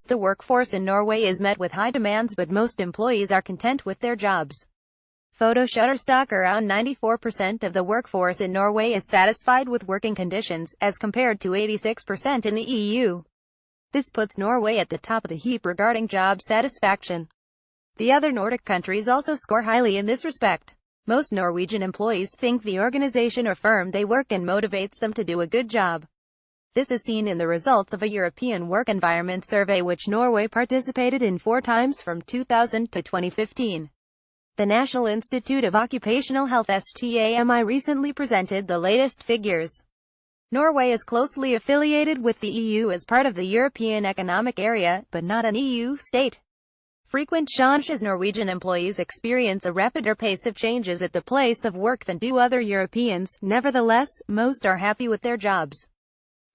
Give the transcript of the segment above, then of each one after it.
The workforce in Norway is met with high demands, but most employees are content with their jobs. Photo Shutterstock. Around 94% of the workforce in Norway is satisfied with working conditions, as compared to 86% in the EU. This puts Norway at the top of the heap regarding job satisfaction. The other Nordic countries also score highly in this respect. Most Norwegian employees think the organization or firm they work in motivates them to do a good job. This is seen in the results of a European work environment survey which Norway participated in 4 times from 2000 to 2015. The National Institute of Occupational Health (STAMI) recently presented the latest figures. Norway is closely affiliated with the EU as part of the European Economic Area, but not an EU state. Frequent changes. Norwegian employees experience a rapider pace of changes at the place of work than do other Europeans. Nevertheless, most are happy with their jobs.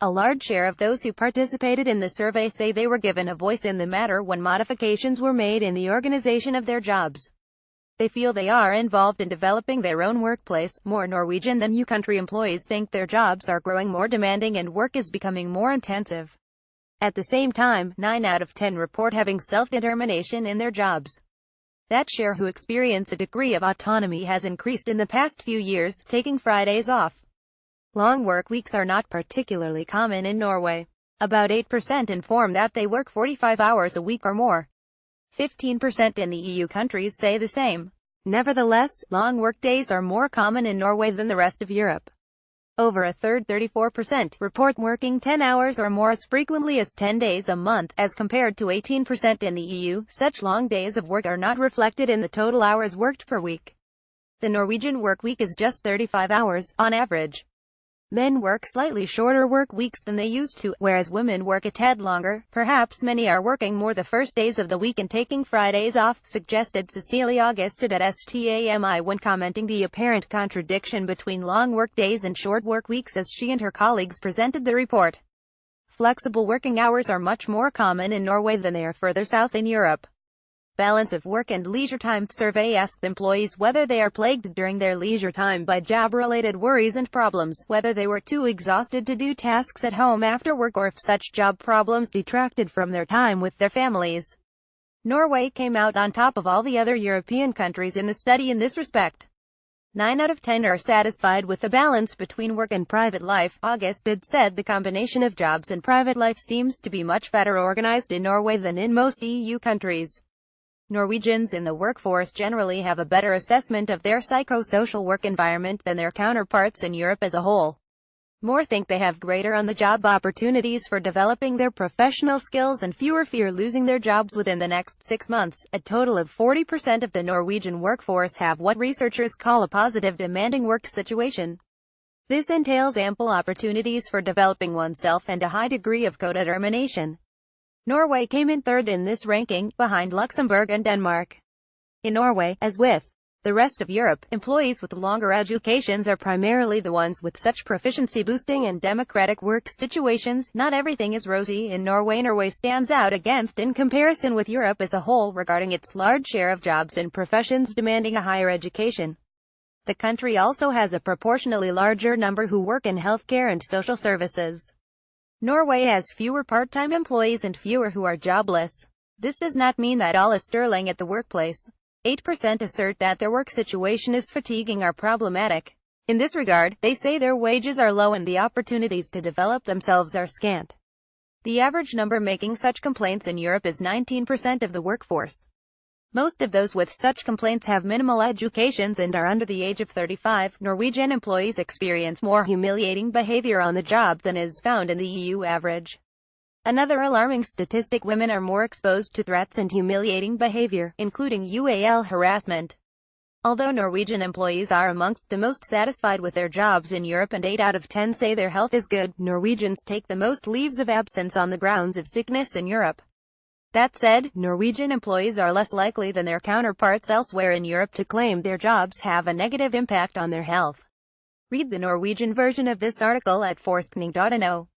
A large share of those who participated in the survey say they were given a voice in the matter when modifications were made in the organization of their jobs. They feel they are involved in developing their own workplace. More Norwegian than EU country employees think their jobs are growing more demanding and work is becoming more intensive. At the same time, 9 out of 10 report having self-determination in their jobs. That share who experience a degree of autonomy has increased in the past few years, taking Fridays off. Long work weeks are not particularly common in Norway. About 8% inform that they work 45 hours a week or more. 15% in the EU countries say the same. Nevertheless, long work days are more common in Norway than the rest of Europe. Over a third, 34%, report working 10 hours or more as frequently as 10 days a month, as compared to 18% in the EU. Such long days of work are not reflected in the total hours worked per week. The Norwegian work week is just 35 hours, on average. Men work slightly shorter work weeks than they used to, whereas women work a tad longer. Perhaps many are working more the first days of the week and taking Fridays off, suggested Cecilie Augusted at STAMI when commenting the apparent contradiction between long work days and short work weeks as she and her colleagues presented the report. Flexible working hours are much more common in Norway than they are further south in Europe. Balance of work and leisure time. The survey asked employees whether they are plagued during their leisure time by job-related worries and problems, whether they were too exhausted to do tasks at home after work, or if such job problems detracted from their time with their families. Norway came out on top of all the other European countries in the study in this respect. 9 out of 10 are satisfied with the balance between work and private life. Augusted said the combination of jobs and private life seems to be much better organized in Norway than in most EU countries. Norwegians in the workforce generally have a better assessment of their psychosocial work environment than their counterparts in Europe as a whole. More think they have greater on-the-job opportunities for developing their professional skills and fewer fear losing their jobs within the next 6 months. A total of 40% of the Norwegian workforce have what researchers call a positive demanding work situation. This entails ample opportunities for developing oneself and a high degree of co-determination. Norway came in third in this ranking, behind Luxembourg and Denmark. In Norway, as with the rest of Europe, employees with longer educations are primarily the ones with such proficiency-boosting and democratic work situations. Not everything is rosy in Norway. Norway stands out against in comparison with Europe as a whole regarding its large share of jobs in professions demanding a higher education. The country also has a proportionally larger number who work in healthcare and social services. Norway has fewer part-time employees and fewer who are jobless. This does not mean that all is sterling at the workplace. 8% assert that their work situation is fatiguing or problematic. In this regard, they say their wages are low and the opportunities to develop themselves are scant. The average number making such complaints in Europe is 19% of the workforce. Most of those with such complaints have minimal educations and are under the age of 35. Norwegian employees experience more humiliating behavior on the job than is found in the EU average. Another alarming statistic: women are more exposed to threats and humiliating behavior, including UAL harassment. Although Norwegian employees are amongst the most satisfied with their jobs in Europe and 8 out of 10 say their health is good, Norwegians take the most leaves of absence on the grounds of sickness in Europe. That said, Norwegian employees are less likely than their counterparts elsewhere in Europe to claim their jobs have a negative impact on their health. Read the Norwegian version of this article at forskning.no.